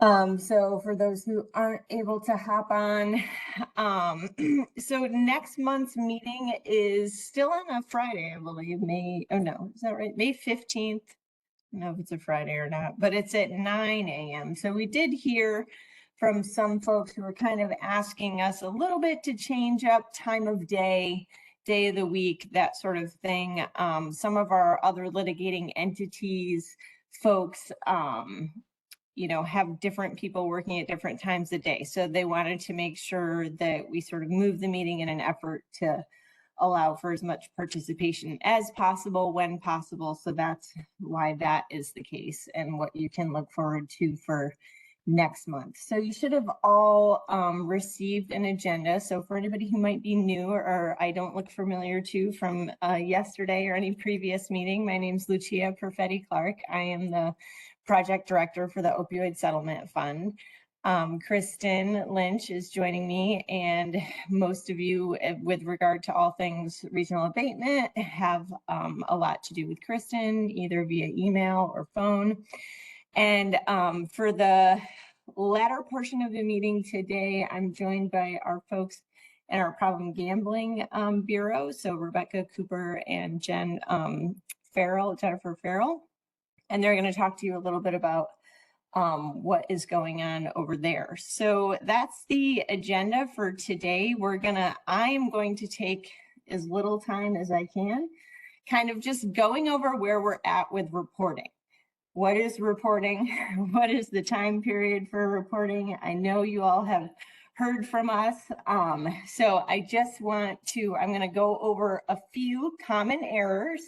So for those who aren't able to hop on, so next month's meeting is still on a Friday, I believe, is that right? May 15th. I don't know if it's a Friday or not, but it's at 9 a.m. So we did hear from some folks who were kind of asking us a little bit to change up time of day, day of the week, that sort of thing. Some of our other litigating entities folks, have different people working at different times of day. So they wanted to make sure that we sort of move the meeting in an effort to allow for as much participation as possible when possible. So that's why that is the case and what you can look forward to for next month. So you should have all received an agenda. So for anybody who might be new or I don't look familiar to from yesterday or any previous meeting, my name is Lucia Perfetti Clark. I am the project director for the Opioid Settlement Fund. Kristen Lynch is joining me, and most of you with regard to all things regional abatement have a lot to do with Kristen, either via email or phone. And for the latter portion of the meeting today, I'm joined by our folks in our problem gambling bureau. So Rebecca Cooper and Jennifer Farrell. And they're going to talk to you a little bit about what is going on over there. So that's the agenda for today. I am going to take as little time as I can, kind of just going over where we're at with reporting. What is reporting? What is the time period for reporting? I know you all have heard from us. So I'm going to go over a few common errors.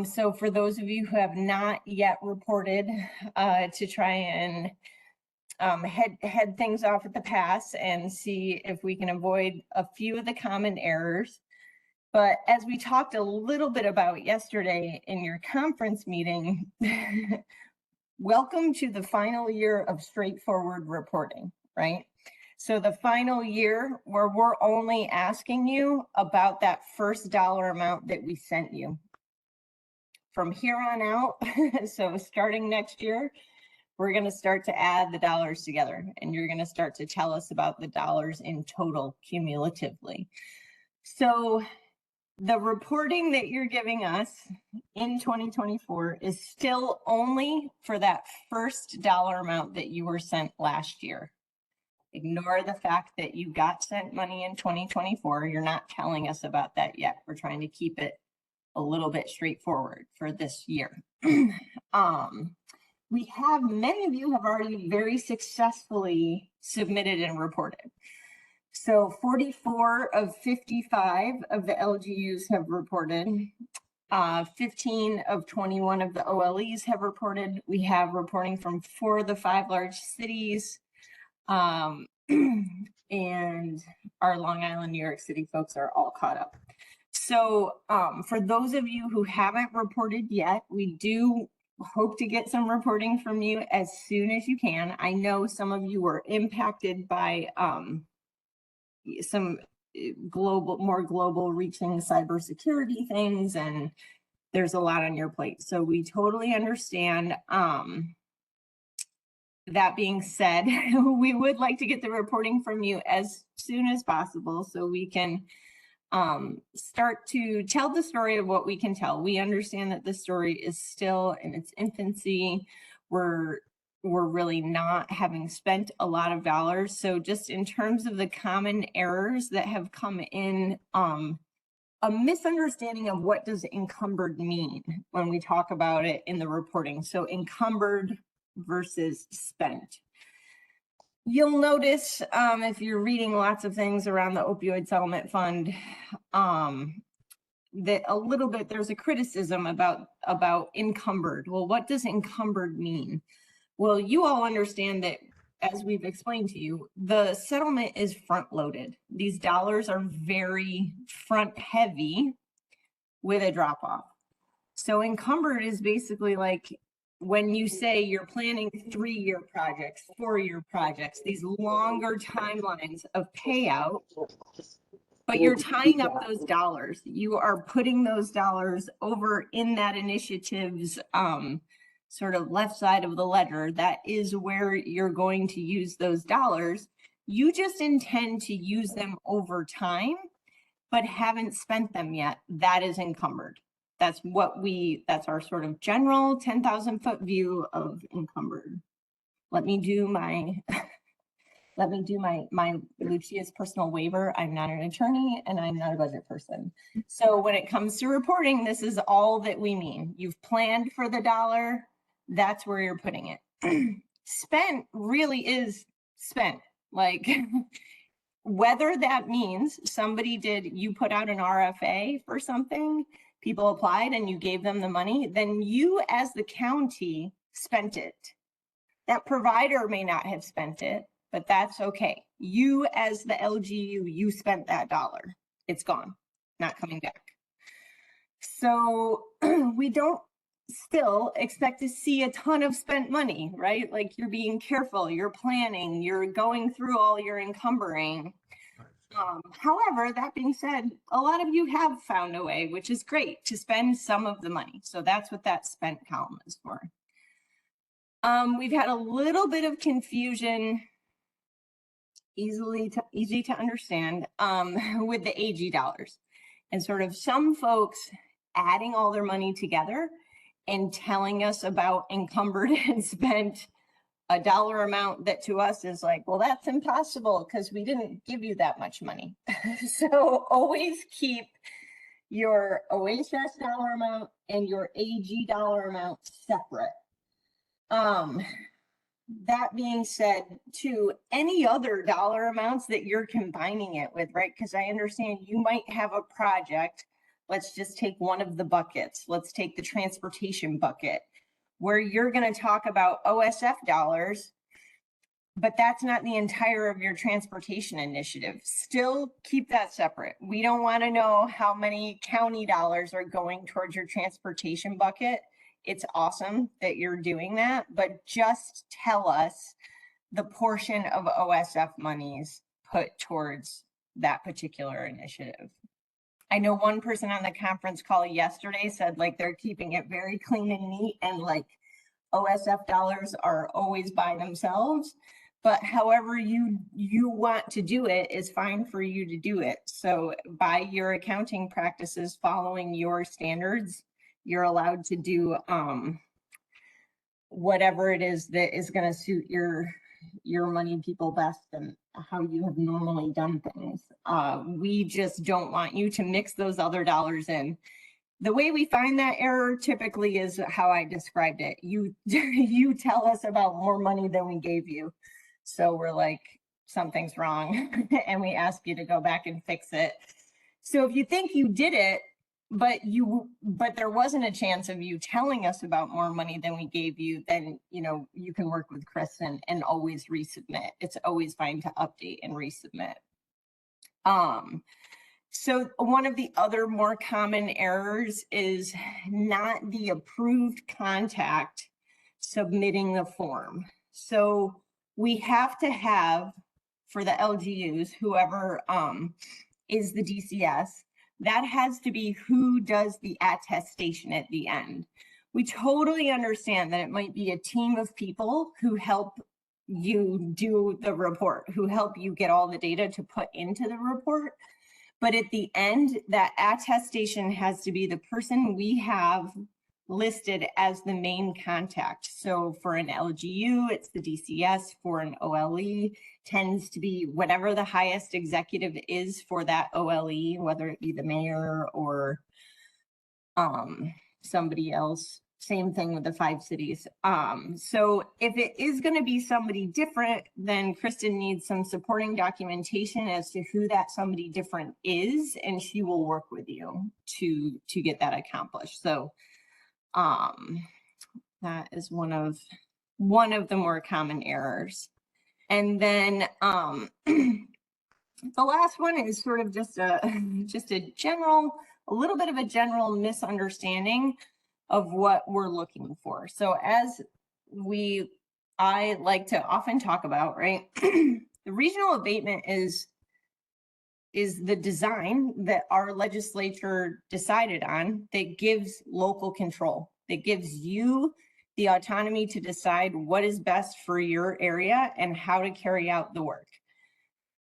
So for those of you who have not yet reported, to try and head things off at the pass and see if we can avoid a few of the common errors. But as we talked a little bit about yesterday in your conference meeting, welcome to the final year of straightforward reporting, right? So the final year where we're only asking you about that first dollar amount that we sent you. From here on out, so starting next year, we're going to start to add the dollars together, and you're going to start to tell us about the dollars in total cumulatively. So the reporting that you're giving us in 2024 is still only for that first dollar amount that you were sent last year. Ignore the fact that you got sent money in 2024. You're not telling us about that yet. We're trying to keep it a little bit straightforward for this year. Many of you have already very successfully submitted and reported. So 44 of 55 of the LGUs have reported. 15 of 21 of the OLEs have reported. We have reporting from 4 of the 5 large cities. And our Long Island, New York City folks are all caught up. So for those of you who haven't reported yet, we do hope to get some reporting from you as soon as you can. I know some of you were impacted by some more global reaching cybersecurity things, and there's a lot on your plate. So we totally understand. That being said, we would like to get the reporting from you as soon as possible so we can start to tell the story of what we can tell. We understand that the story is still in its infancy. We're really not having spent a lot of dollars. So just in terms of the common errors that have come in, a misunderstanding of what does encumbered mean when we talk about it in the reporting. So encumbered versus spent. You'll notice if you're reading lots of things around the Opioid Settlement Fund, that a little bit there's a criticism about encumbered. Well, what does encumbered mean? Well, you all understand that, as we've explained to you, the settlement is front loaded. These dollars are very front heavy with a drop off. So encumbered is basically like when you say you're planning 3-year projects, 4-year projects, these longer timelines of payout, but you're tying up those dollars. You are putting those dollars over in that initiative's sort of left side of the ledger, that is where you're going to use those dollars. You just intend to use them over time, but haven't spent them yet. That is encumbered. That's our sort of general 10,000 foot view of encumbered. Let me do my Lucia's personal waiver. I'm not an attorney and I'm not a budget person. So when it comes to reporting, this is all that we mean. You've planned for the dollar, that's where you're putting it. Spent really is spent. Like, whether that means you put out an RFA for something, people applied and you gave them the money, then you as the county spent it. That provider may not have spent it, but that's okay. You as the LGU, you spent that dollar. It's gone, not coming back. So we don't still expect to see a ton of spent money, right? Like, you're being careful, you're planning, you're going through all your encumbering. However, that being said, a lot of you have found a way, which is great, to spend some of the money. So that's what that spent column is for. We've had a little bit of confusion, easy to understand, with the AG dollars, and sort of some folks adding all their money together and telling us about encumbered and spent a dollar amount that to us is like, well, that's impossible because we didn't give you that much money. So always keep your OASAS dollar amount and your AG dollar amount separate. That being said, to any other dollar amounts that you're combining it with, right? Because I understand you might have a project. Let's just take one of the buckets. Let's take the transportation bucket, where you're going to talk about OSF dollars, but that's not the entire of your transportation initiative. Still keep that separate. We don't want to know how many county dollars are going towards your transportation bucket. It's awesome that you're doing that, but just tell us the portion of OSF monies put towards that particular initiative. I know one person on the conference call yesterday said like they're keeping it very clean and neat, and like OSF dollars are always by themselves, but however you want to do it is fine for you to do it. So by your accounting practices, following your standards, you're allowed to do whatever it is that is going to suit your money people best and how you have normally done things. We just don't want you to mix those other dollars in. The way we find that error typically is how I described it. You tell us about more money than we gave you. So we're like, something's wrong, and we ask you to go back and fix it. So if you think you did it, but there wasn't a chance of you telling us about more money than we gave you, then you can work with Chris and always resubmit. It's always fine to update and resubmit. So one of the other more common errors is not the approved contact submitting the form. So we have to have, for the LGUs, whoever is the DCS, that has to be who does the attestation at the end. We totally understand that it might be a team of people who help you do the report, who help you get all the data to put into the report. But at the end, that attestation has to be the person we have listed as the main contact. So for an LGU, it's the DCS. For an OLE, tends to be whatever the highest executive is for that OLE, whether it be the mayor or somebody else. Same thing with the 5 cities. So if it is going to be somebody different, then Kristen needs some supporting documentation as to who that somebody different is, and she will work with you to get that accomplished. So that is one of the more common errors. And then the last one is sort of just a little bit of a general misunderstanding of what we're looking for. So as I like to often talk about, right? The regional abatement is the design that our legislature decided on that gives local control, that gives you the autonomy to decide what is best for your area and how to carry out the work.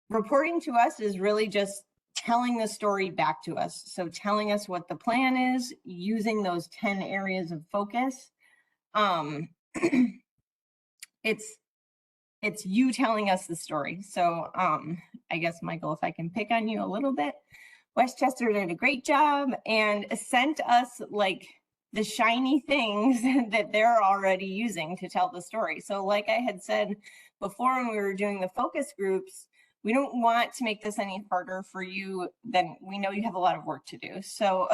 Reporting to us is really just telling the story back to us. So telling us what the plan is, using those 10 areas of focus. It's you telling us the story. So I guess, Michael, if I can pick on you a little bit, Westchester did a great job and sent us like the shiny things that they're already using to tell the story. So like I had said before when we were doing the focus groups, we don't want to make this any harder for you than we know you have a lot of work to do. So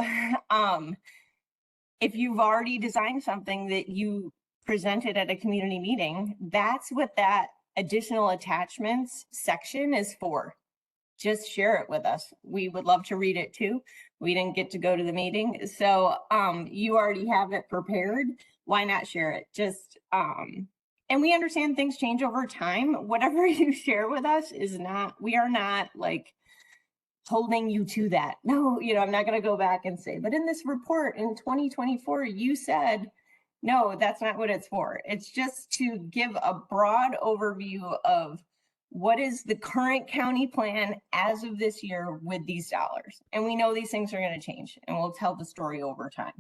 if you've already designed something that you presented at a community meeting, that's what that additional attachments section is for. Just share it with us. We would love to read it too. We didn't get to go to the meeting. So you already have it prepared. Why not share it? Just, and we understand things change over time. Whatever you share with us is not, we are not like holding you to that. No, you know, I'm not going to go back and say, but in this report in 2024, you said, no, that's not what it's for. It's just to give a broad overview of what is the current county plan as of this year with these dollars. And we know these things are going to change and we'll tell the story over time.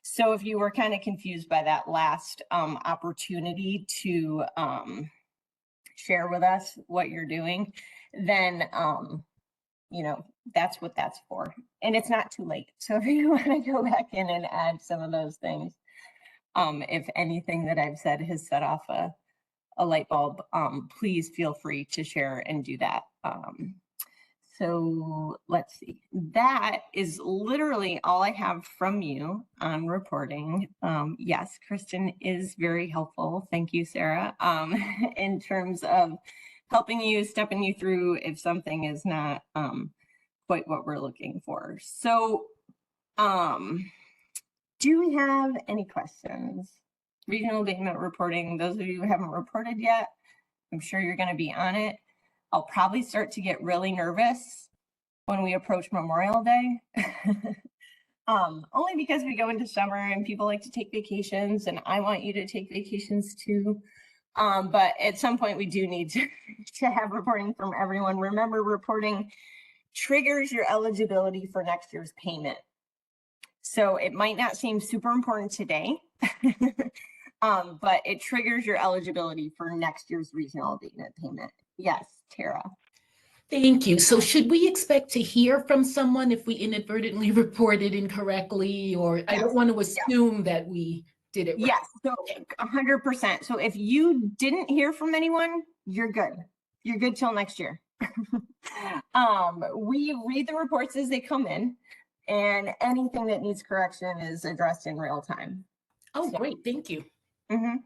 So if you were kind of confused by that last opportunity to share with us what you're doing, then you know, that's what that's for. And it's not too late. So if you want to go back in and add some of those things, if anything that I've said has set off a light bulb, please feel free to share and do that. So let's see. That is literally all I have from you on reporting. Yes, Kristen is very helpful. Thank you, Sarah, in terms of helping you, stepping you through if something is not quite what we're looking for. So do we have any questions? Regional abatement reporting, those of you who haven't reported yet, I'm sure you're going to be on it. I'll probably start to get really nervous when we approach Memorial Day. Only because we go into summer and people like to take vacations, and I want you to take vacations too. But at some point we do need to have reporting from everyone. Remember, reporting triggers your eligibility for next year's payment. So it might not seem super important today, but it triggers your eligibility for next year's regional abatement payment. Yes, Tara. Thank you. So should we expect to hear from someone if we inadvertently reported incorrectly, or yes. I don't want to assume that we did it right. Yes, so 100%. So if you didn't hear from anyone, you're good. You're good till next year. We read the reports as they come in, and anything that needs correction is addressed in real time. Oh, so, great. Thank you. Mm-hmm.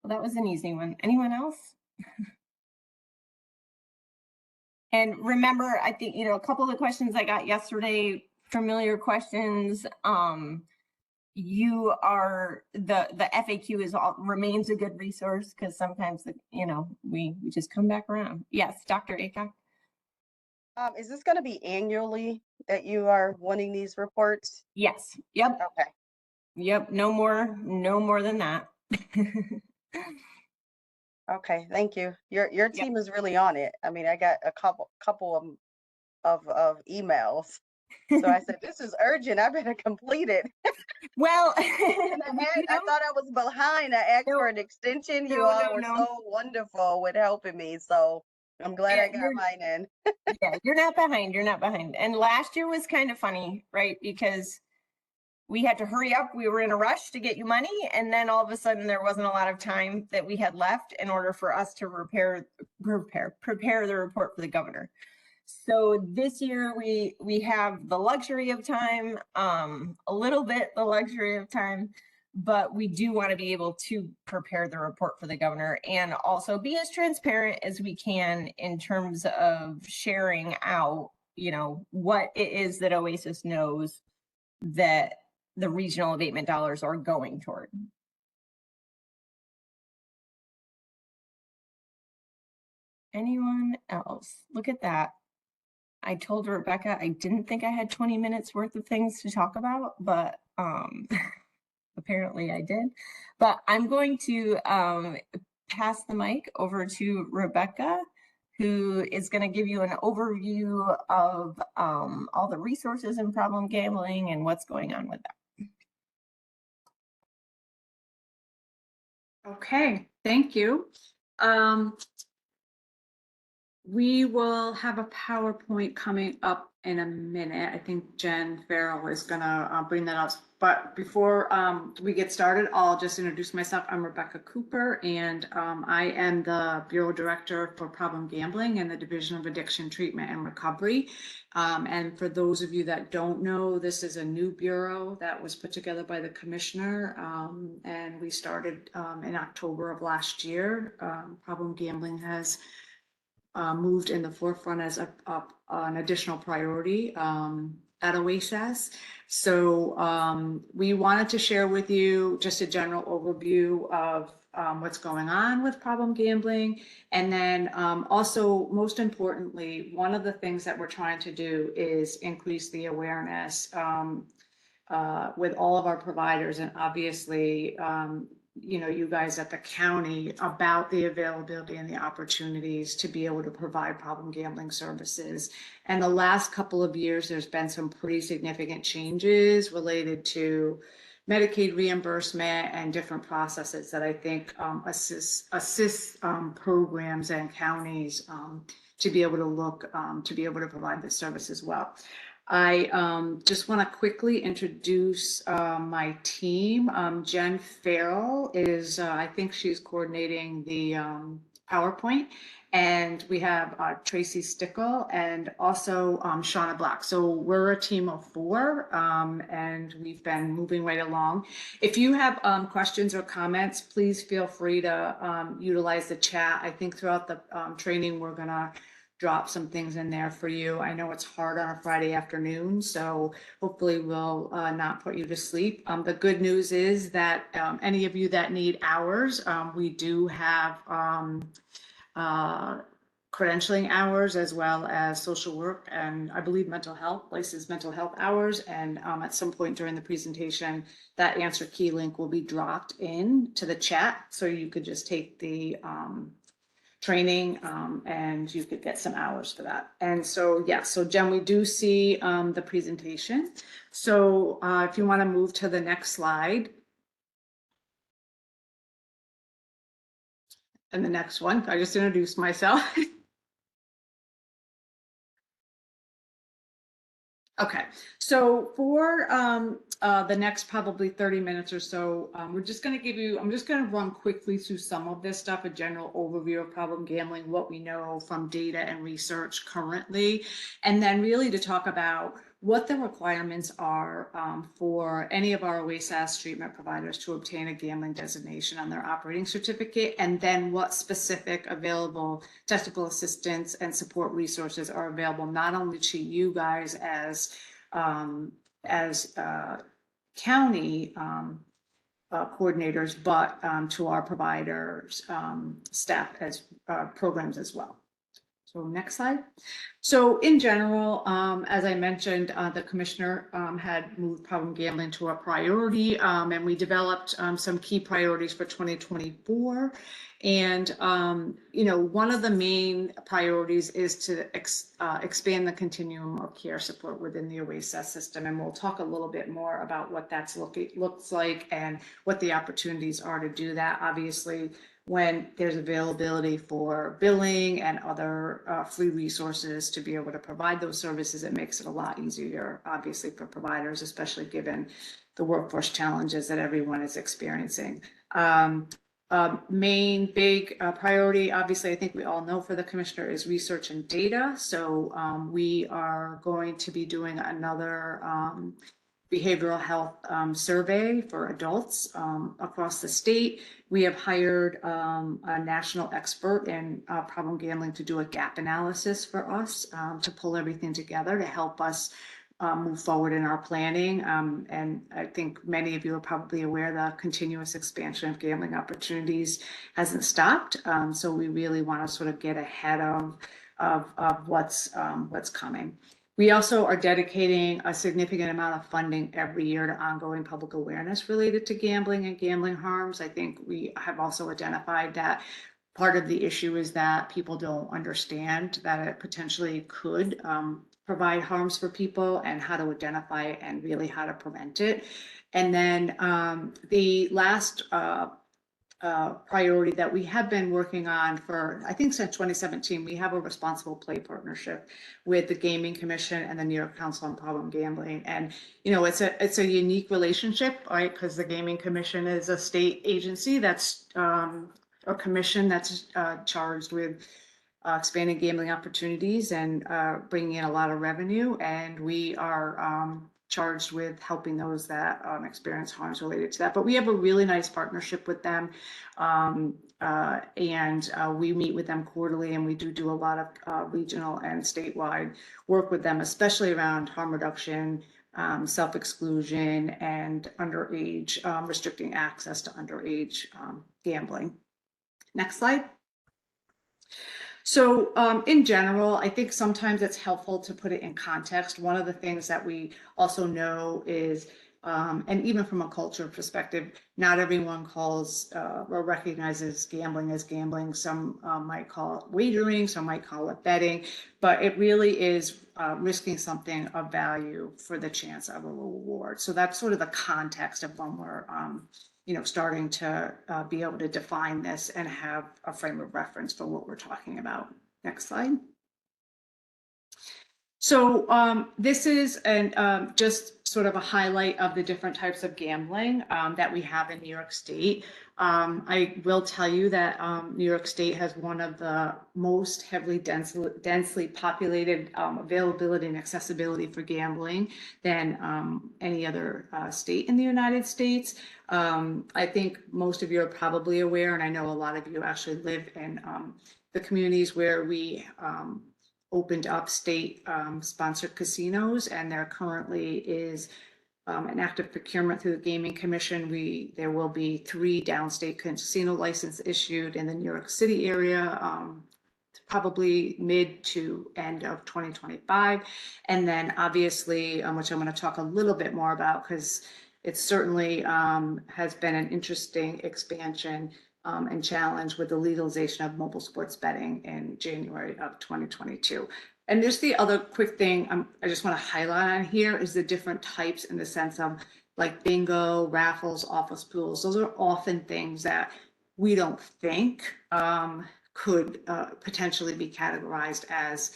Well, that was an easy one. Anyone else? And remember, I think, you know, a couple of the questions I got yesterday, familiar questions. You are, the FAQ is remains a good resource because sometimes, you know, we just come back around. Yes, Dr. Aycock. Is this going to be annually that you are wanting these reports? Yes. Yep. Okay. Yep. No more than that. Okay. Thank you. Your team is really on it. I mean, I got a couple of emails. So I said, this is urgent. I better complete it. Well, I thought I was behind. I asked for an extension. You all were so wonderful with helping me. So I'm glad I got mine in. Yeah, you're not behind. You're not behind. And last year was kind of funny, right? Because we had to hurry up. We were in a rush to get you money. And then all of a sudden there wasn't a lot of time that we had left in order for us to prepare the report for the governor. So this year we have the luxury of time, a little bit the luxury of time, but we do want to be able to prepare the report for the governor and also be as transparent as we can in terms of sharing out, you know, what it is that OASAS knows that the regional abatement dollars are going toward. Anyone else? Look at that. I told Rebecca I didn't think I had 20 minutes worth of things to talk about, but apparently I did. But I'm going to pass the mic over to Rebecca, who is going to give you an overview of all the resources in problem gambling and what's going on with that. Okay, thank you. We will have a PowerPoint coming up in a minute. I think Jen Farrell is gonna bring that up. But before we get started, I'll just introduce myself. I'm Rebecca Cooper, and I am the Bureau Director for Problem Gambling and the Division of Addiction Treatment and Recovery. And for those of you that don't know, this is a new bureau that was put together by the commissioner, and we started in October of last year. Problem gambling has moved in the forefront as an additional priority at OASAS. So we wanted to share with you just a general overview of what's going on with problem gambling. And then also, most importantly, one of the things that we're trying to do is increase the awareness with all of our providers, and obviously, you know, you guys at the county, about the availability and the opportunities to be able to provide problem gambling services. And the last couple of years, there's been some pretty significant changes related to Medicaid reimbursement and different processes that I think assist programs and counties to be able to look to be able to provide this service as well. I just want to quickly introduce my team. Jen Farrell is, I think she's coordinating the PowerPoint, and we have Tracy Stickle and also Shauna Black. So we're a team of 4, and we've been moving right along. If you have questions or comments, please feel free to utilize the chat. I think throughout the training, we're gonna drop some things in there for you. I know it's hard on a Friday afternoon, so hopefully we'll not put you to sleep. The good news is that any of you that need hours, we do have credentialing hours as well as social work and I believe mental health, licensed mental health hours. And at some point during the presentation, that answer key link will be dropped in to the chat. So you could just take the training and you could get some hours for that. And so, yeah, so Jen, we do see the presentation. So if you want to move to the next slide. And the next one, I just introduced myself. Okay, so for the next probably 30 minutes or so, we're just going to give you, I'm just going to run quickly through some of this stuff, a general overview of problem gambling, what we know from data and research currently, and then really to talk about what the requirements are for any of our OASAS treatment providers to obtain a gambling designation on their operating certificate, and then what specific available technical assistance and support resources are available not only to you guys as county coordinators, but to our providers, staff as programs as well. So next slide. So in general, as I mentioned, the commissioner had moved problem gambling to a priority, and we developed some key priorities for 2024. And, you know, one of the main priorities is to expand the continuum of care support within the OASAS system. And we'll talk a little bit more about what that's looks like and what the opportunities are to do that. Obviously, when there's availability for billing and other free resources to be able to provide those services, it makes it a lot easier, obviously, for providers, especially given the workforce challenges that everyone is experiencing. Main big priority, obviously, I think we all know for the commissioner is research and data. So we are going to be doing another behavioral health survey for adults across the state. We have hired a national expert in problem gambling to do a gap analysis for us to pull everything together to help us move forward in our planning. And I think many of you are probably aware the continuous expansion of gambling opportunities hasn't stopped. So we really want to sort of get ahead of what's coming. We also are dedicating a significant amount of funding every year to ongoing public awareness related to gambling and gambling harms. I think we have also identified that part of the issue is that people don't understand that it potentially could provide harms for people, and how to identify it and really how to prevent it. And then the last priority that we have been working on for, I think since 2017, we have a responsible play partnership with the Gaming Commission and the New York Council on Problem Gambling. And, you know, it's a unique relationship, right? Because the Gaming Commission is a state agency that's a commission that's charged with expanding gambling opportunities and bringing in a lot of revenue. And we are charged with helping those that experience harms related to that. But we have a really nice partnership with them. We meet with them quarterly, and we do a lot of regional and statewide work with them, especially around harm reduction, self-exclusion, and underage, restricting access to underage gambling. Next slide. So in general, I think sometimes it's helpful to put it in context. One of the things that we also know is, and even from a culture perspective, not everyone calls or recognizes gambling as gambling. Some might call it wagering, some might call it betting, but it really is risking something of value for the chance of a reward. So that's sort of the context of when we're starting to be able to define this and have a frame of reference for what we're talking about. Next slide. So this is just sort of a highlight of the different types of gambling that we have in New York State. I will tell you that New York State has one of the most heavily densely populated availability and accessibility for gambling than any other state in the United States. I think most of you are probably aware, and I know a lot of you actually live in the communities where we opened up state sponsored casinos, and there currently is an active procurement through the Gaming Commission. There will be 3 downstate casino licenses issued in the New York City area, probably mid to end of 2025. And then obviously, which I'm going to talk a little bit more about, because it certainly has been an interesting expansion and challenge with the legalization of mobile sports betting in January of 2022. And just the other quick thing I just want to highlight on here is the different types, in the sense of like bingo, raffles, office pools. Those are often things that we don't think could potentially be categorized as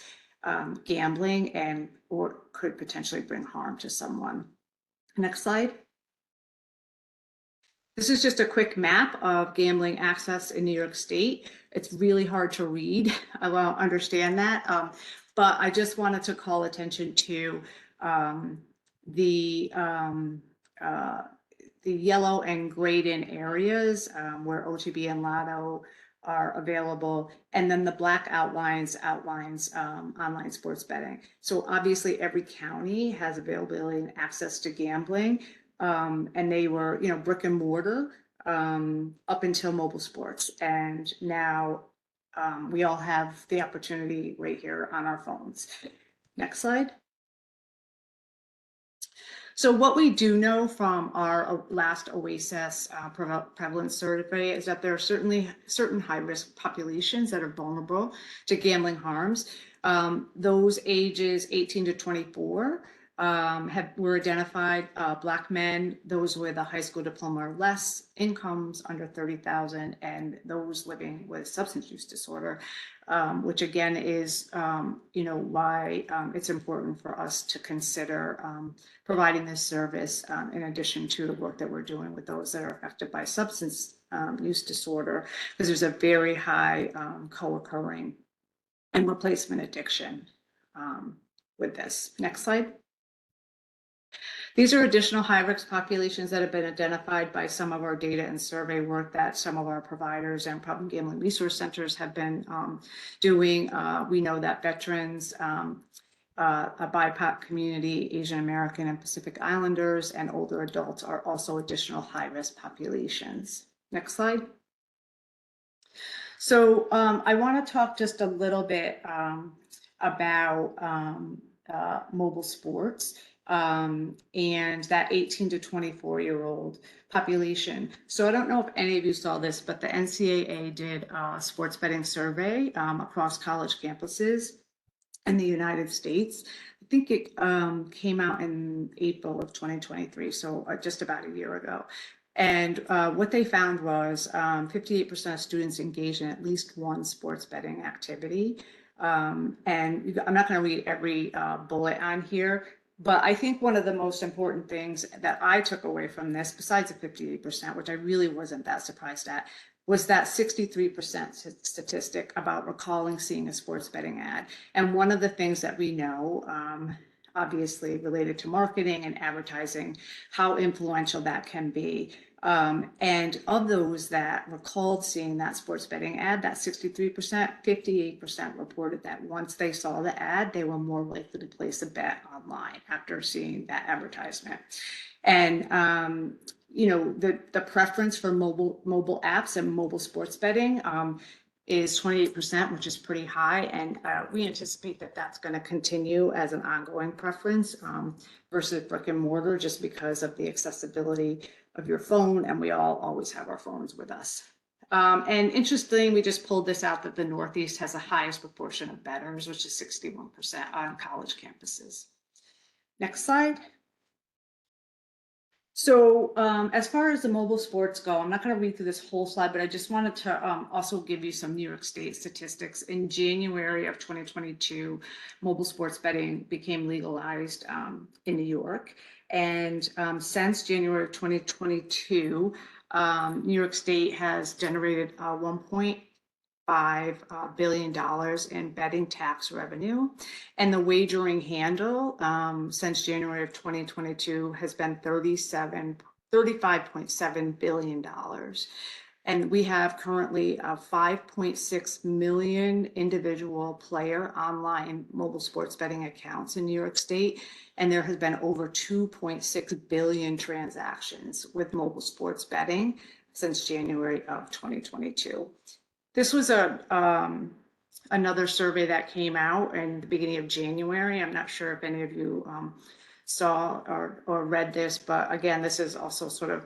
gambling or could potentially bring harm to someone. Next slide. This is just a quick map of gambling access in New York State. It's really hard to read. I won't understand that. But I just wanted to call attention to the yellow and grayed in areas where OTB and Lotto are available. And then the black outlines online sports betting. So obviously every county has availability and access to gambling. And they were, brick and mortar up until mobile sports. And now we all have the opportunity right here on our phones. Next slide. So what we do know from our last OASAS prevalence survey is that there are certainly certain high-risk populations that are vulnerable to gambling harms. Those ages 18 to 24 were identified, Black men, those with a high school diploma or less, incomes under 30,000, and those living with substance use disorder, which again is, why it's important for us to consider providing this service in addition to the work that we're doing with those that are affected by substance use disorder, because there's a very high co-occurring and replacement addiction with this. Next slide. These are additional high-risk populations that have been identified by some of our data and survey work that some of our providers and problem gambling resource centers have been doing. We know that veterans, a BIPOC community, Asian American and Pacific Islanders, and older adults are also additional high-risk populations. Next slide. So I want to talk just a little bit about mobile sports, and that 18 to 24-year-old population. So I don't know if any of you saw this, but the NCAA did a sports betting survey across college campuses in the United States. I think it came out in April of 2023, so just about a year ago. And what they found was 58% of students engaged in at least one sports betting activity. And I'm not going to read every bullet on here, but I think one of the most important things that I took away from this, besides the 58%, which I really wasn't that surprised at, was that 63% statistic about recalling seeing a sports betting ad. And one of the things that we know, obviously related to marketing and advertising, how influential that can be. And of those that recalled seeing that sports betting ad, that 63%, 58% reported that once they saw the ad, they were more likely to place a bet online after seeing that advertisement. And you know, the preference for mobile apps and mobile sports betting is 28%, which is pretty high. And we anticipate that that's going to continue as an ongoing preference versus brick and mortar, just because of the accessibility of your phone. And we all always have our phones with us. And interesting, we just pulled this out that the Northeast has the highest proportion of bettors, which is 61% on college campuses. Next slide. So as far as the mobile sports go, I'm not going to read through this whole slide, but I just wanted to also give you some New York State statistics. In January of 2022, mobile sports betting became legalized in New York. And since January of 2022, New York State has generated $1.5 billion in betting tax revenue, and the wagering handle since January of 2022 has been $35.7 billion. And we have currently 5.6 million individual player online mobile sports betting accounts in New York State. And there has been over 2.6 billion transactions with mobile sports betting since January of 2022. This was another survey that came out in the beginning of January. I'm not sure if any of you saw or read this, but again, this is also sort of,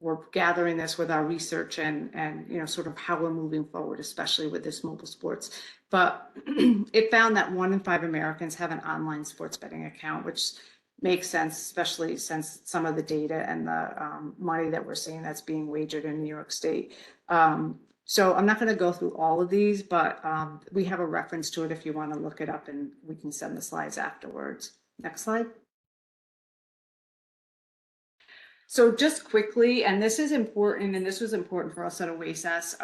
we're gathering this with our research and you know, sort of how we're moving forward, especially with this mobile sports. But it found that 1 in 5 Americans have an online sports betting account, which makes sense, especially since some of the data and the money that we're seeing that's being wagered in New York State. So I'm not going to go through all of these, but we have a reference to it if you want to look it up, and we can send the slides afterwards. Next slide. So just quickly, and this is important, and this was important for us at OASAS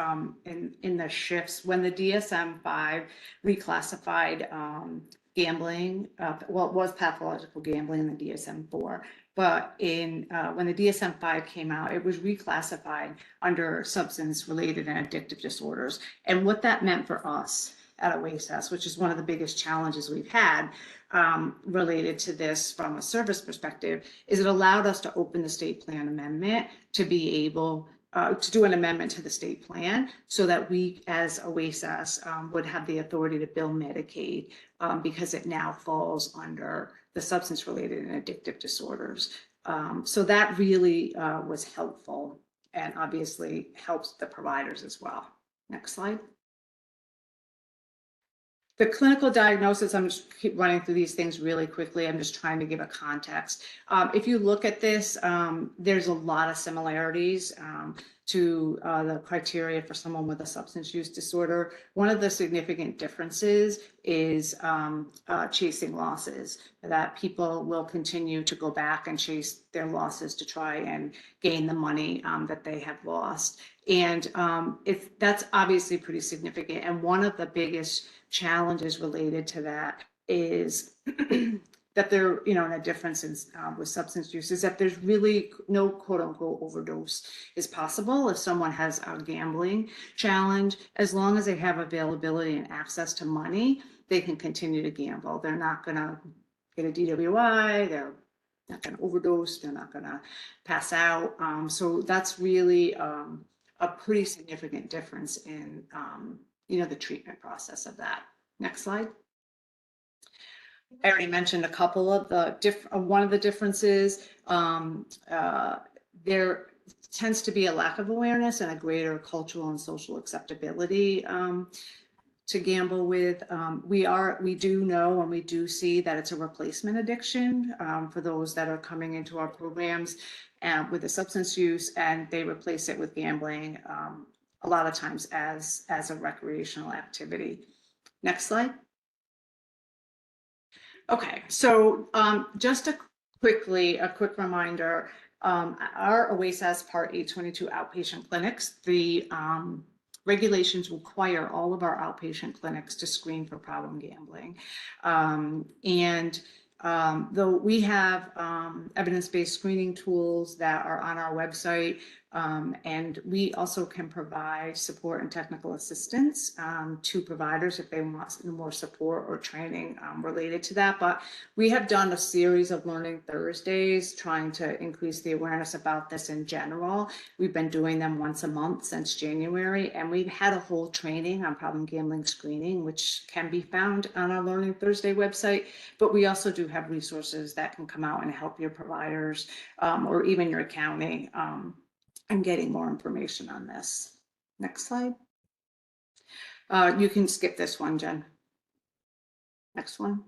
in the shifts when the DSM-5 reclassified gambling, well, it was pathological gambling in the DSM-4, but when the DSM-5 came out, it was reclassified under substance-related and addictive disorders. And what that meant for us at OASAS, which is one of the biggest challenges we've had related to this from a service perspective, is it allowed us to open the state plan amendment to be able to do an amendment to the state plan so that we as OASAS would have the authority to bill Medicaid because it now falls under the substance related and addictive disorders. So that really was helpful and obviously helps the providers as well. Next slide. The clinical diagnosis, I'm just keep running through these things really quickly. I'm just trying to give a context. If you look at this, there's a lot of similarities to the criteria for someone with a substance use disorder. One of the significant differences is chasing losses, that people will continue to go back and chase their losses to try and gain the money that they have lost. And that's obviously pretty significant. And one of the biggest challenges related to that is that there, you know, and a difference in, with substance use is that there's really no quote unquote overdose is possible if someone has a gambling challenge. As long as they have availability and access to money, they can continue to gamble. They're not going to get a DWI. They're not going to overdose. They're not going to pass out. So that's really a pretty significant difference in, you know, the treatment process of that. Next slide. I already mentioned a couple of the one of the differences. There tends to be a lack of awareness and a greater cultural and social acceptability to gamble with. We do know and we do see that it's a replacement addiction for those that are coming into our programs with the substance use, and they replace it with gambling a lot of times as a recreational activity. Next slide. Okay, so just a quick reminder, our OASAS Part 822 outpatient clinics, the regulations require all of our outpatient clinics to screen for problem gambling. Though we have evidence-based screening tools that are on our website, and we also can provide support and technical assistance to providers if they want more support or training related to that. But we have done a series of Learning Thursdays trying to increase the awareness about this in general. We've been doing them once a month since January, and we've had a whole training on problem gambling screening, which can be found on our Learning Thursday website. But we also do have resources that can come out and help your providers or even your county and getting more information on this. Next slide. You can skip this one, Jen. Next one.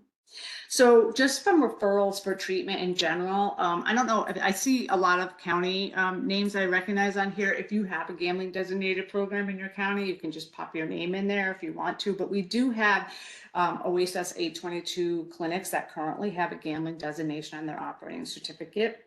So just from referrals for treatment in general, I don't know, I see a lot of county names I recognize on here. If you have a gambling designated program in your county, you can just pop your name in there if you want to, but we do have OASAS 822 clinics that currently have a gambling designation on their operating certificate.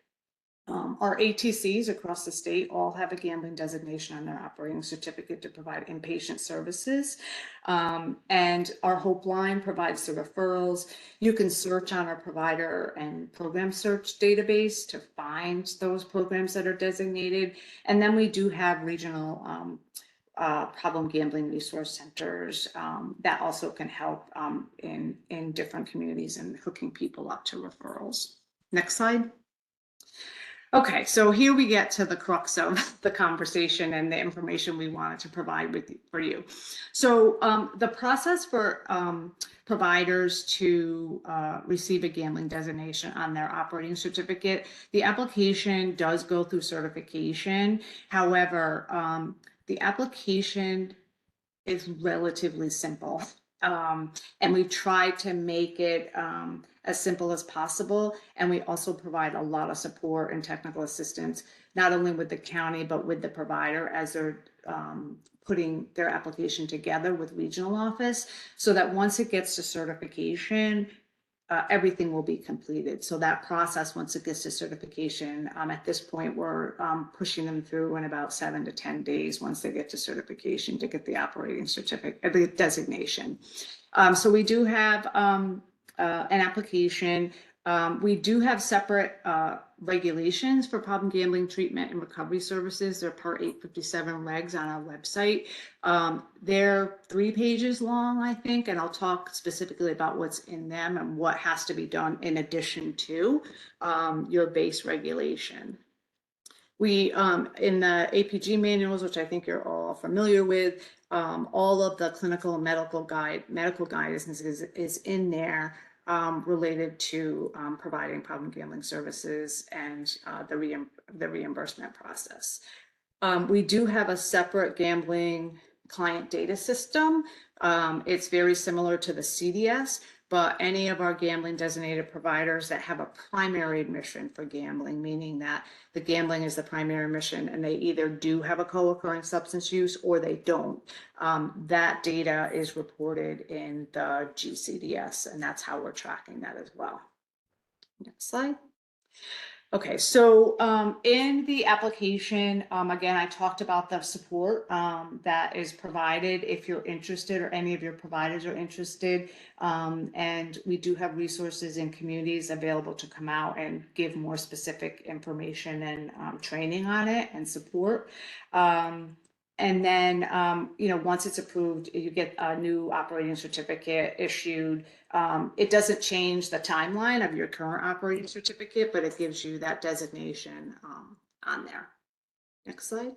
Our ATCs across the state all have a gambling designation on their operating certificate to provide inpatient services. And our Hope Line provides the referrals. You can search on our provider and program search database to find those programs that are designated. And then we do have regional problem gambling resource centers that also can help in different communities and hooking people up to referrals. Next slide. Okay, so here we get to the crux of the conversation and the information we wanted to provide for you. So the process for providers to receive a gambling designation on their operating certificate, the application does go through certification. However, the application is relatively simple. And we've tried to make it as simple as possible. And we also provide a lot of support and technical assistance, not only with the county, but with the provider as they're putting their application together with regional office, so that once it gets to certification, everything will be completed. So that process, once it gets to certification, at this point, we're pushing them through in about 7 to 10 days once they get to certification to get the operating certificate, the designation. So we do have an application. We do have separate regulations for problem gambling treatment and recovery services. They're Part 857 regs on our website. They're 3 pages long, I think, and I'll talk specifically about what's in them and what has to be done in addition to your base regulation. We, in the APG manuals, which I think you're all familiar with, all of the clinical and medical guidance is in there. Related to providing problem gambling services and the reimbursement process. We do have a separate gambling client data system. It's very similar to the CDS, but any of our gambling designated providers that have a primary mission for gambling, meaning that the gambling is the primary mission and they either do have a co-occurring substance use or they don't, that data is reported in the GCDS, and that's how we're tracking that as well. Next slide. Okay, so in the application, again, I talked about the support that is provided if you're interested or any of your providers are interested. And we do have resources in communities available to come out and give more specific information and training on it and support. And then, you know, once it's approved, you get a new operating certificate issued. It doesn't change the timeline of your current operating certificate, but it gives you that designation on there. Next slide.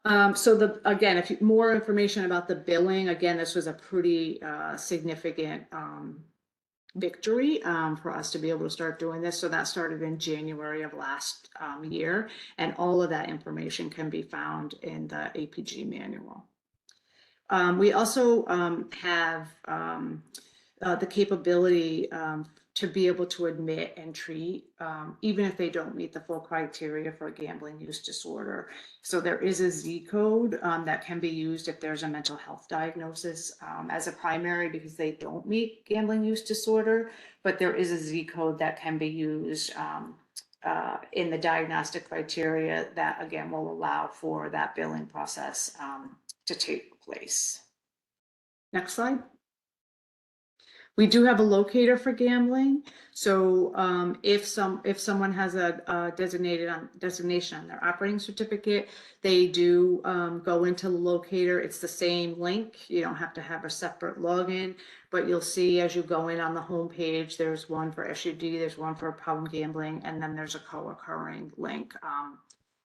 So again, if more information about the billing, again, this was a pretty significant victory for us to be able to start doing this. So that started in January of last year, and all of that information can be found in the APG manual. We also have the capability to be able to admit and treat, even if they don't meet the full criteria for a gambling use disorder. So there is a Z code that can be used if there's a mental health diagnosis as a primary, because they don't meet gambling use disorder, but there is a Z code that can be used in the diagnostic criteria that, again, will allow for that billing process to take place. Next slide. We do have a locator for gambling. So if someone has a designation on their operating certificate, they do go into the locator. It's the same link. You don't have to have a separate login, but you'll see as you go in on the home page, there's one for SUD, there's one for problem gambling, and then there's a co-occurring link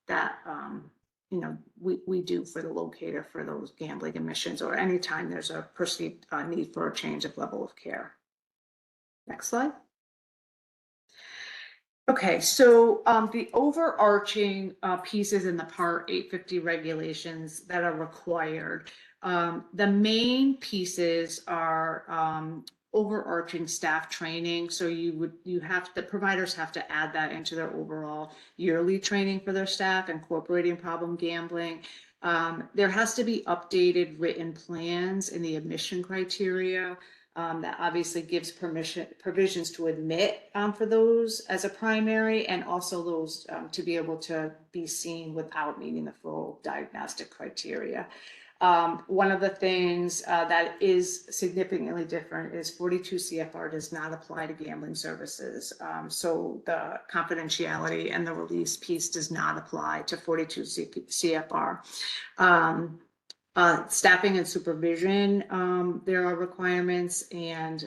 that you know, we do for the locator for those gambling admissions, or anytime there's a perceived need for a change of level of care. Next slide. Okay, so the overarching pieces in the Part 850 regulations that are required, the main pieces are overarching staff training. So the providers have to add that into their overall yearly training for their staff, incorporating problem gambling. There has to be updated written plans in the admission criteria. That obviously gives provisions to admit for those as a primary, and also those to be able to be seen without meeting the full diagnostic criteria. One of the things that is significantly different is 42 CFR does not apply to gambling services. So the confidentiality and the release piece does not apply to 42 CFR. Staffing and supervision, there are requirements, and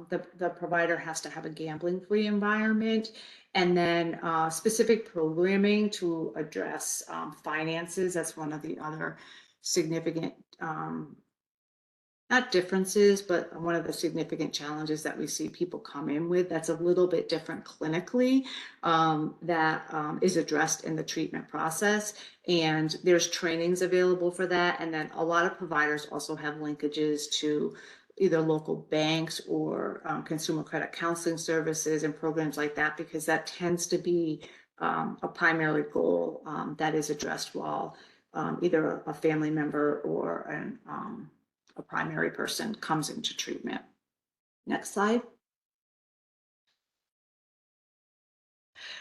the provider has to have a gambling-free environment, and then specific programming to address finances. That's one of the other significant, not differences, but one of the significant challenges that we see people come in with that's a little bit different clinically, that is addressed in the treatment process. And there's trainings available for that. And then a lot of providers also have linkages to either local banks or consumer credit counseling services and programs like that, because that tends to be a primary goal that is addressed while either a family member or a primary person comes into treatment. Next slide.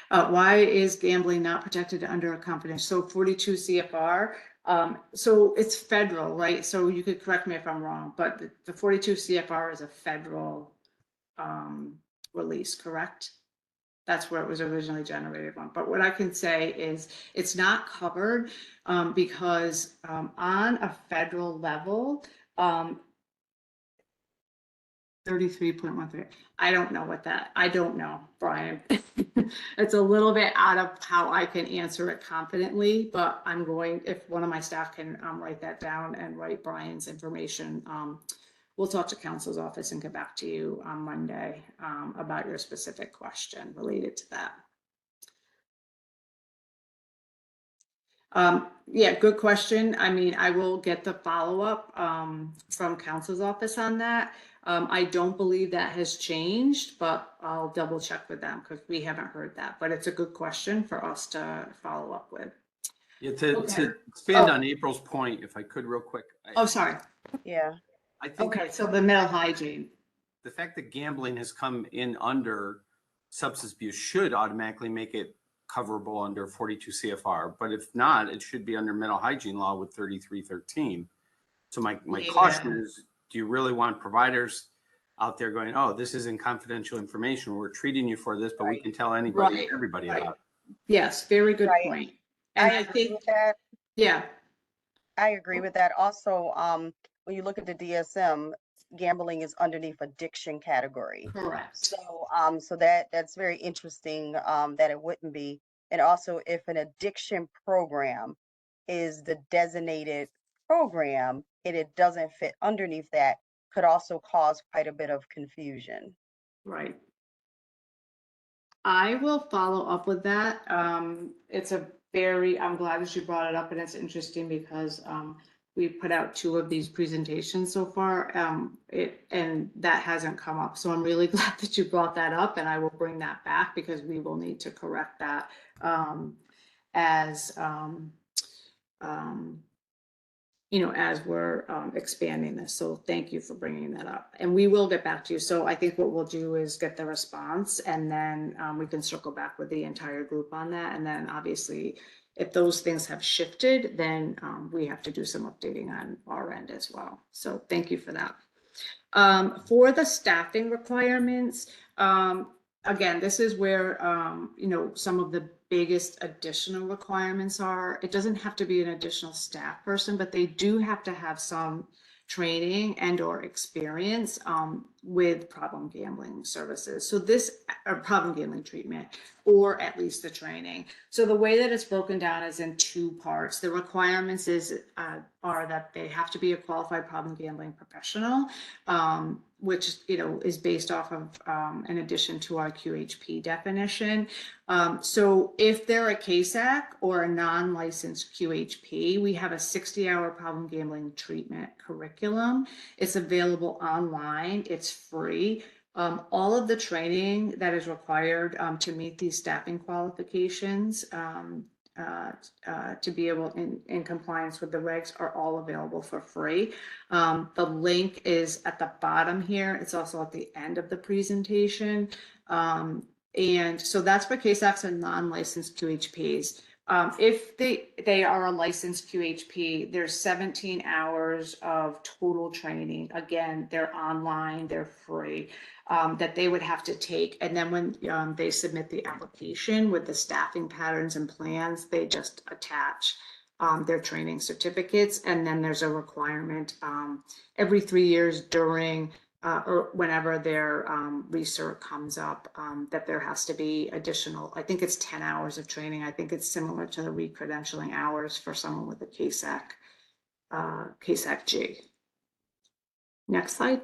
Why is gambling not protected under a confidential? So 42 CFR, so it's federal, right? So you could correct me if I'm wrong, but the 42 CFR is a federal release, correct? That's where it was originally generated from. But what I can say is it's not covered because on a federal level, 33.13. I don't know what that, I don't know, Brian. It's a little bit out of how I can answer it confidently, but I'm going, if one of my staff can write that down and write Brian's information, we'll talk to counsel's office and get back to you on Monday about your specific question related to that. Yeah, good question. I mean, I will get the follow-up from counsel's office on that. I don't believe that has changed, but I'll double check with them because we haven't heard that. But it's a good question for us to follow up with. Yeah, to expand on April's point, if I could real quick. Sorry. Yeah. I think Okay, so the mental hygiene. the fact that gambling has come in under substance abuse should automatically make it coverable under 42 CFR. But if not, it should be under mental hygiene law with 3313. So my caution is, do you really want providers out there going, oh, this isn't confidential information, we're treating you for this, but we can tell anybody, everybody about it. Yes, very good point. And I agree think with that. Yeah. I agree with that. Also, when you look at the DSM, gambling is underneath addiction category. Correct. So, so that's very interesting that it wouldn't be. And also, if an addiction program is the designated program and it doesn't fit underneath that, could also cause quite a bit of confusion. Right. I will follow up with that. I'm glad that you brought it up, and it's interesting because we put out 2 of these presentations so far, and that hasn't come up. So I'm really glad that you brought that up, and I will bring that back because we will need to correct that as as we're expanding this. So thank you for bringing that up. And we will get back to you. So I think what we'll do is get the response, and then we can circle back with the entire group on that. And then obviously, if those things have shifted, then we have to do some updating on our end as well. So thank you for that. For the staffing requirements, again, this is where, some of the biggest additional requirements are. It doesn't have to be an additional staff person, but they do have to have some training and or experience with problem gambling services. So this, or problem gambling treatment, or at least the training. So the way that it's broken down is in 2 parts. The requirements are that they have to be a qualified problem gambling professional, which is based off of an addition to our QHP definition. So if they're a KSAC or a non-licensed QHP, we have a 60-hour problem gambling treatment curriculum. It's available online. It's free. All of the training that is required to meet these staffing qualifications to be able in compliance with the regs are all available for free. The link is at the bottom here. It's also at the end of the presentation. And so that's for KSACs and non-licensed QHPs. If they are a licensed QHP, there's 17 hours of total training. Again, they're online, they're free, that they would have to take. And then when they submit the application with the staffing patterns and plans, they just attach their training certificates. And then there's a requirement every 3 years during or whenever their recert comes up, that there has to be additional, I think it's 10 hours of training. I think it's similar to the re-credentialing hours for someone with a KSAC, KSAC G. Next slide.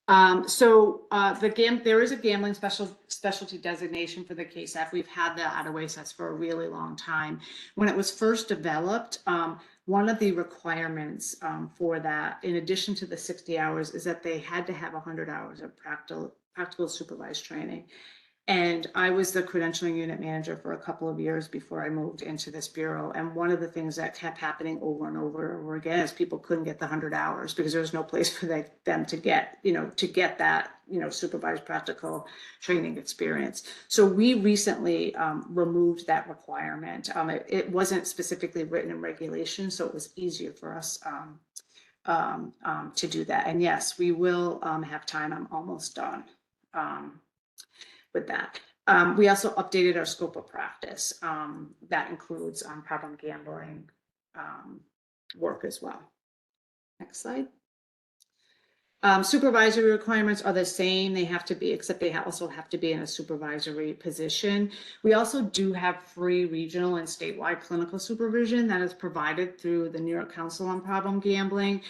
There is a gambling specialty designation for the KSAC. We've had that at OASAS for a really long time. When it was first developed, one of the requirements for that, in addition to the 60 hours, is that they had to have 100 hours of practical supervised training. And I was the credentialing unit manager for a couple of years before I moved into this bureau. And one of the things that kept happening over and over again is people couldn't get the 100 hours because there was no place for them to get, that, supervised practical training experience. So we recently removed that requirement. It wasn't specifically written in regulation, so it was easier for us to do that. And yes, we will have time. I'm almost done. With that. We also updated our scope of practice. That includes problem gambling work as well. Next slide. Supervisory requirements are the same. They have to be, except they also have to be in a supervisory position. We also do have free regional and statewide clinical supervision that is provided through the New York Council on Problem Gambling.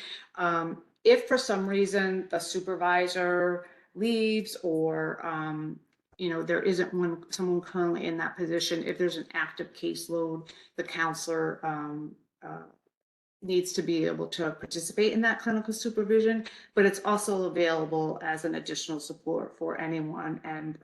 If for some reason the supervisor leaves or there isn't someone currently in that position, if there's an active caseload, the counselor needs to be able to participate in that clinical supervision, but it's also available as an additional support for anyone. And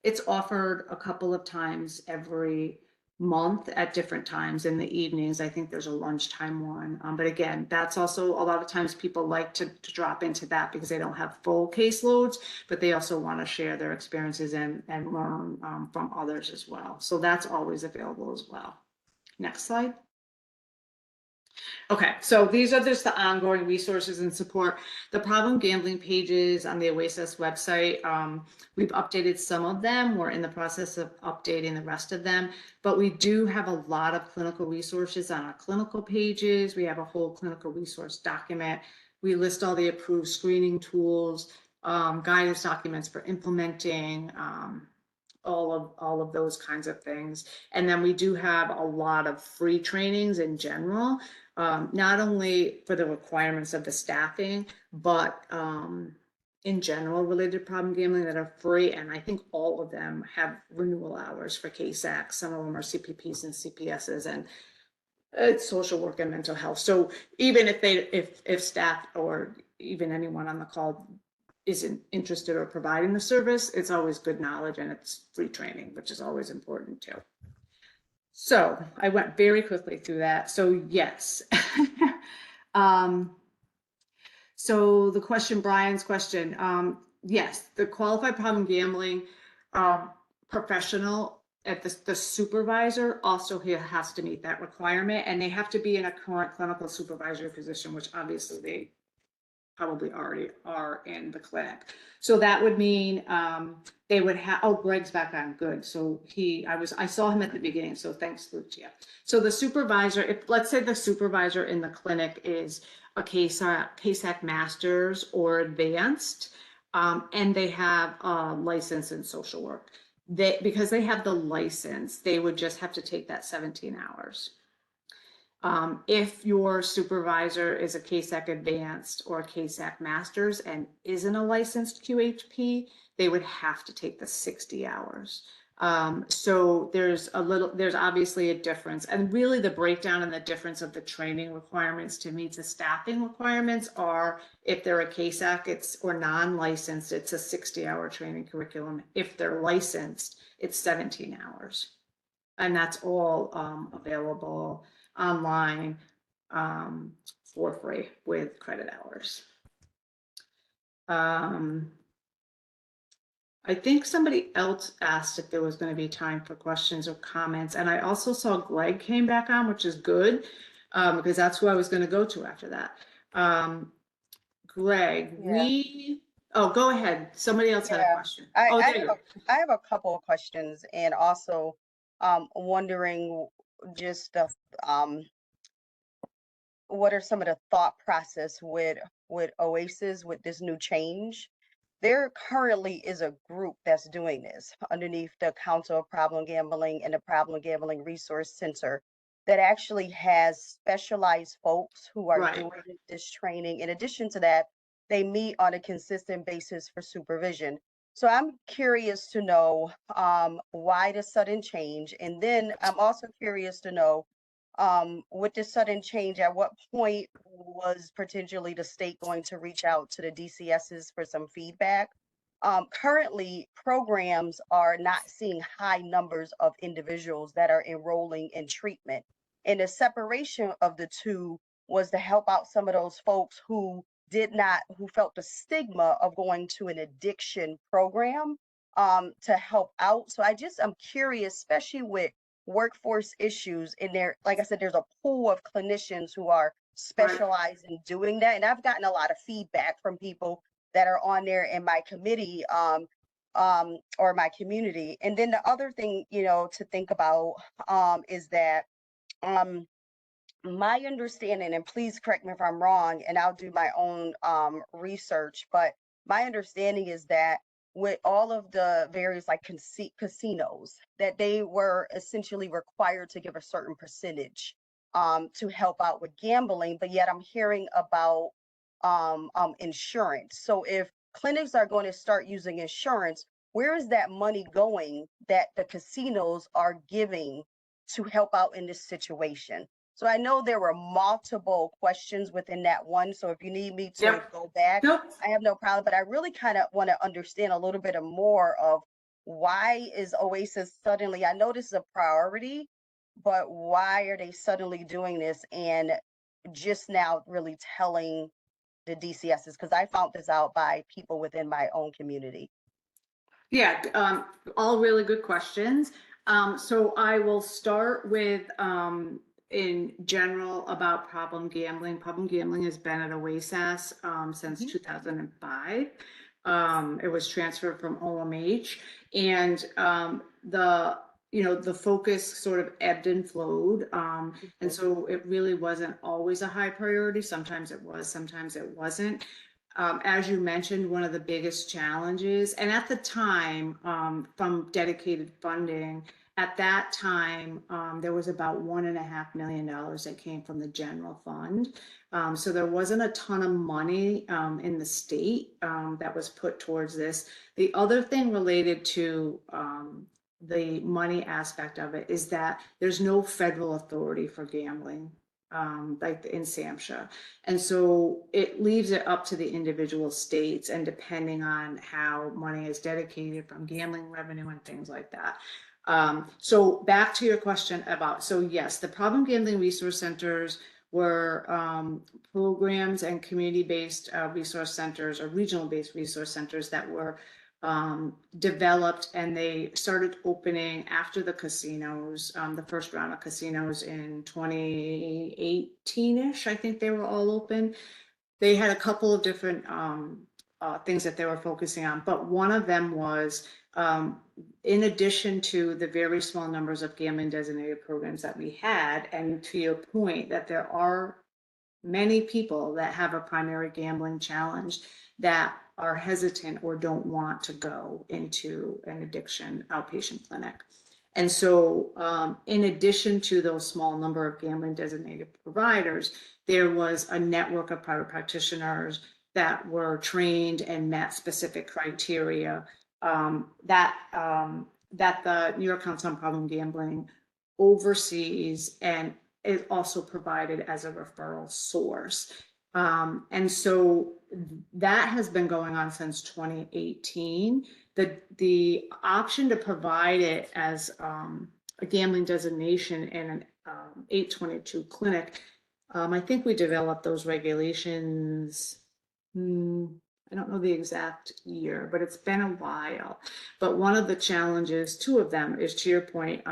it's offered a couple of times every month at different times in the evenings. I think there's a lunchtime one. But again, that's also a lot of times people like to drop into that because they don't have full caseloads, but they also want to share their experiences and learn from others as well. So that's always available as well. Next slide. Okay, so these are just the ongoing resources and support. The problem gambling pages on the OASAS website, we've updated some of them. We're in the process of updating the rest of them, but we do have a lot of clinical resources on our clinical pages. We have a whole clinical resource document. We list all the approved screening tools, guidance documents for implementing all of those kinds of things. And then we do have a lot of free trainings in general, not only for the requirements of the staffing, but in general related to problem gambling that are free. And I think all of them have renewal hours for KSAC. Some of them are CPPs and CPSs, and it's social work and mental health. So even if staff or even anyone on the call isn't interested or providing the service, it's always good knowledge, and it's free training, which is always important too. So I went very quickly through that. So yes. So the question, Brian's question, yes, the qualified problem gambling professional at the supervisor also has to meet that requirement, and they have to be in a current clinical supervisory position, which obviously they probably already are in the clinic. So that would mean they would have, oh, Greg's back on, good. So I saw him at the beginning, so thanks, Lucia. So the supervisor, if let's say the supervisor in the clinic is a KSAC Masters or Advanced, and they have a license in social work, because they have the license, they would just have to take that 17 hours. If your supervisor is a KSAC Advanced or a KSAC Masters and isn't a licensed QHP, they would have to take the 60 hours. So there's obviously a difference, and really the breakdown and the difference of the training requirements to meet the staffing requirements are, if they're a KSAC or non-licensed, it's a 60-hour training curriculum. If they're licensed, it's 17 hours. And that's all available online for free with credit hours. I think somebody else asked if there was going to be time for questions or comments. And I also saw Greg came back on, which is good, because that's who I was going to go to after that. Greg, Yeah. go ahead. Somebody else had a question. I have a couple of questions, and also wondering just what are some of the thought process with OASAS with this new change? There currently is a group that's doing this underneath the Council of Problem Gambling and the Problem Gambling Resource Center that actually has specialized folks who are doing this training. In addition to that, they meet on a consistent basis for supervision. So I'm curious to know why the sudden change. And then I'm also curious to know with this sudden change, at what point was potentially the state going to reach out to the DCSs for some feedback? Currently, programs are not seeing high numbers of individuals that are enrolling in treatment. And the separation of the two was to help out some of those folks who felt the stigma of going to an addiction program to help out. So I'm curious, especially with workforce issues in there. Like I said, there's a pool of clinicians who are specialized in doing that. And I've gotten a lot of feedback from people that are on there in my committee or my community. And then the other thing, to think about is that my understanding, and please correct me if I'm wrong, and I'll do my own research, but my understanding is that with all of the various like casinos, that they were essentially required to give a certain percentage to help out with gambling, but yet I'm hearing about insurance. So if clinics are going to start using insurance, where is that money going that the casinos are giving to help out in this situation? So I know there were multiple questions within that one. So if you need me to go back, I have no problem. But I really kind of want to understand a little bit more of why is OASAS suddenly, I know this is a priority, but why are they suddenly doing this and just now really telling the DCSs? Because I found this out by people within my own community. Yeah, all really good questions. So I will start with in general about problem gambling. Problem gambling has been at OASAS since 2005. It was transferred from OMH, and the focus sort of ebbed and flowed. And so it really wasn't always a high priority. Sometimes it was, sometimes it wasn't. as you mentioned, one of the biggest challenges, and at the time, from dedicated funding, at that time, there was about $1.5 million that came from the general fund. So there wasn't a ton of money in the state that was put towards this. The other thing related to the money aspect of it is that there's no federal authority for gambling, like in SAMHSA. And so it leaves it up to the individual states, and depending on how money is dedicated from gambling revenue and things like that. So back to your question about, so yes, the problem gambling resource centers were programs and community-based resource centers or regional-based resource centers that were developed, and they started opening after the casinos, the first round of casinos in 2018-ish. I think they were all open. They had a couple of different things that they were focusing on, but one of them was, in addition to the very small numbers of gambling designated programs that we had, and to your point that there are many people that have a primary gambling challenge that are hesitant or don't want to go into an addiction outpatient clinic. And so in addition to those small number of gambling designated providers, there was a network of private practitioners that were trained and met specific criteria that the New York Council on Problem Gambling oversees, and is also provided as a referral source. And so that has been going on since 2018. The option to provide it as a gambling designation in an 822 clinic, I think we developed those regulations, I don't know the exact year, but it's been a while. But one of the challenges, two of them, is to your point,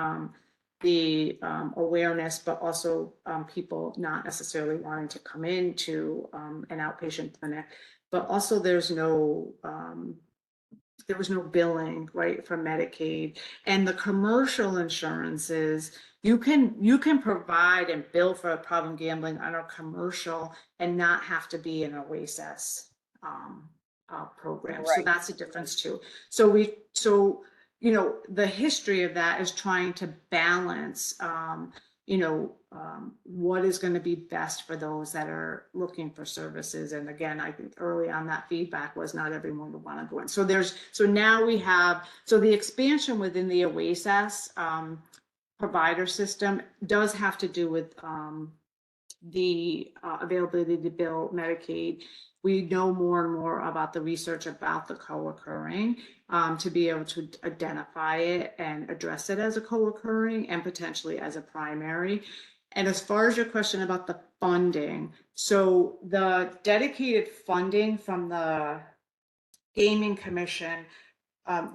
the awareness, but also people not necessarily wanting to come into an outpatient clinic. But also there was no billing, right, for Medicaid. And the commercial insurances, you can provide and bill for a problem gambling under commercial and not have to be an OASAS program. So Right. that's a difference too. So you know, the history of that is trying to balance, what is going to be best for those that are looking for services. And again, I think early on that feedback was not everyone would want to go in. So now we have, so the expansion within the OASAS provider system does have to do with the availability to bill Medicaid. We know more and more about the research about the co-occurring to be able to identify it and address it as a co-occurring and potentially as a primary. And as far as your question about the funding, so the dedicated funding from the Gaming Commission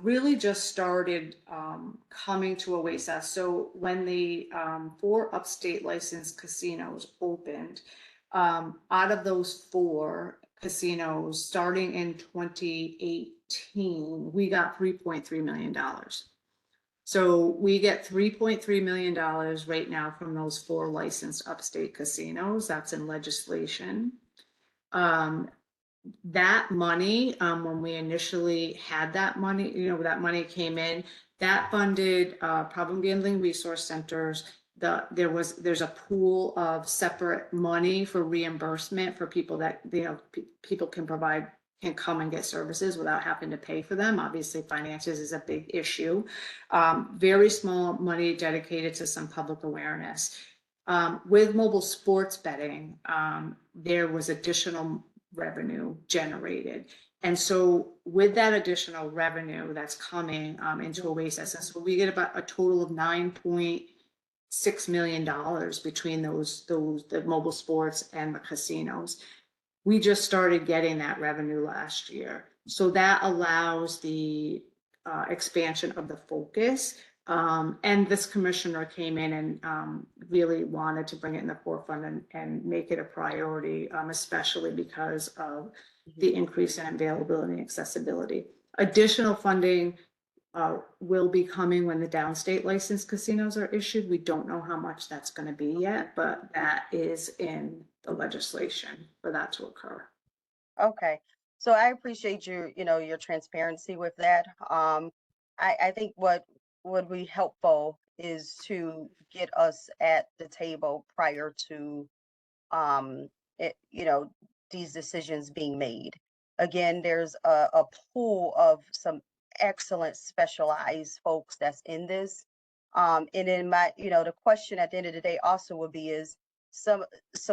really just started coming to OASAS. So when the 4 upstate licensed casinos opened, out of those 4 casinos, starting in 2018, we got $3.3 million. So we get $3.3 million right now from those 4 licensed upstate casinos. That's in legislation. That money, when we initially had that money, that money came in, that funded problem gambling resource centers. There's a pool of separate money for reimbursement for people that, people can come and get services without having to pay for them. Obviously, finances is a big issue. Very small money dedicated to some public awareness. With mobile sports betting, there was additional revenue generated. And so with that additional revenue that's coming into OASAS, and so we get about a total of $9.6 million between the mobile sports and the casinos. We just started getting that revenue last year. So that allows the expansion of the focus. And this commissioner came in and really wanted to bring it in the forefront and make it a priority, especially because of the increase in availability and accessibility. Additional funding will be coming when the downstate licensed casinos are issued. We don't know how much that's going to be yet, but that is in the legislation for that to occur. Okay, So I appreciate your, your transparency with that. I think what would be helpful is to get us at the table prior to, it, these decisions being made. Again, there's a pool of some excellent specialized folks that's in this. And in my, the question at the end of the day also would be is so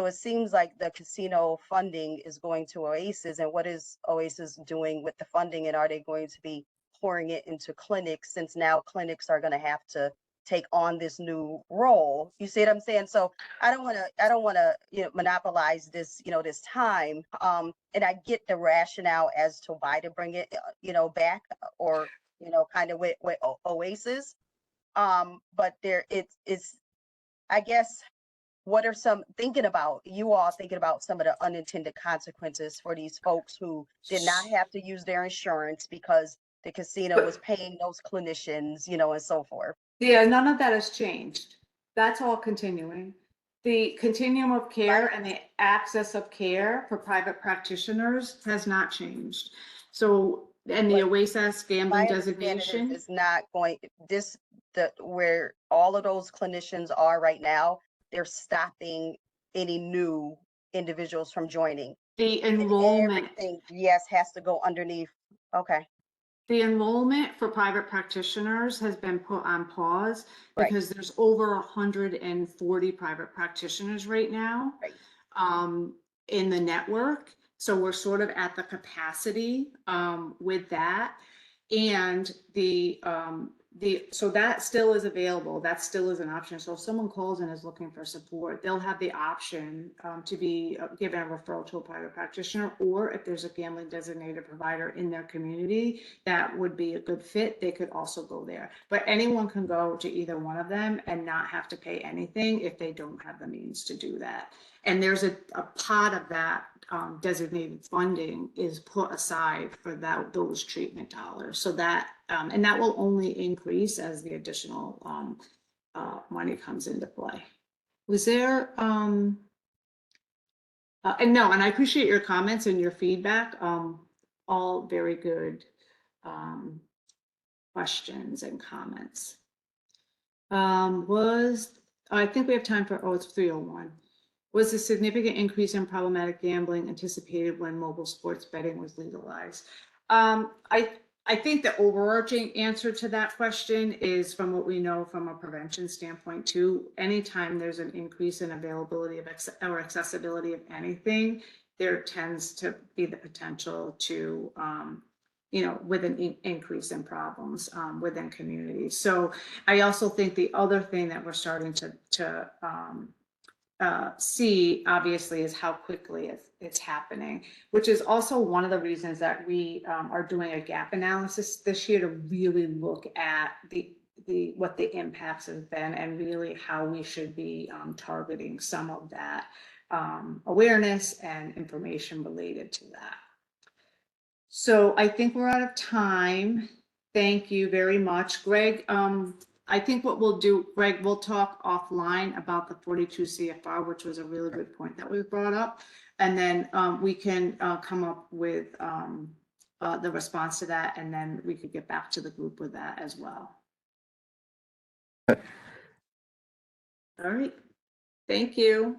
it seems like the casino funding is going to OASAS, and what is OASAS doing with the funding, and are they going to be pouring it into clinics, since now clinics are going to have to take on this new role? You see what I'm saying? So I don't want to monopolize this, this time. And I get the rationale as to why to bring it back, or kind of with OASAS. But it's I guess, what are some you all thinking about some of the unintended consequences for these folks who did not have to use their insurance because the casino was paying those clinicians, and so forth? Yeah, none of that has changed. That's all continuing. The continuum of care and the access of care for private practitioners has not changed. So, and the OASAS gambling My understanding designation. is not going, where all of those clinicians are right now, they're stopping any new individuals from joining. The And enrollment. everything, yes, has to go underneath. Okay. The enrollment for private practitioners has been put on pause Right. because there's over 140 private practitioners right now, Right. in the network. So we're sort of at the capacity with that. And so that still is available. That still is an option. So if someone calls and is looking for support, they'll have the option to be given a referral to a private practitioner, or if there's a gambling designated provider in their community that would be a good fit, they could also go there. But anyone can go to either one of them and not have to pay anything if they don't have the means to do that. And there's a pot of that designated funding is put aside for those treatment dollars. So that, and that will only increase as the additional money comes into play. Was there, and no, and I appreciate your comments and your feedback. All very good questions and comments. I think we have time for, it's 3:01. Was a significant increase in problematic gambling anticipated when mobile sports betting was legalized? I think the overarching answer to that question is, from what we know from a prevention standpoint too, anytime there's an increase in availability of or accessibility of anything, there tends to be the potential to, with an increase in problems within communities. So I also think the other thing that we're starting to see, obviously, is how quickly it's happening, which is also one of the reasons that we are doing a gap analysis this year to really look at what the impacts have been, and really how we should be targeting some of that awareness and information related to that. So I think we're out of time. Thank you very much, Greg. I think what we'll do, Greg, we'll talk offline about the 42 CFR, which was a really good point that we brought up. And then we can come up with the response to that, and then we could get back to the group with that as well. All right. Thank you.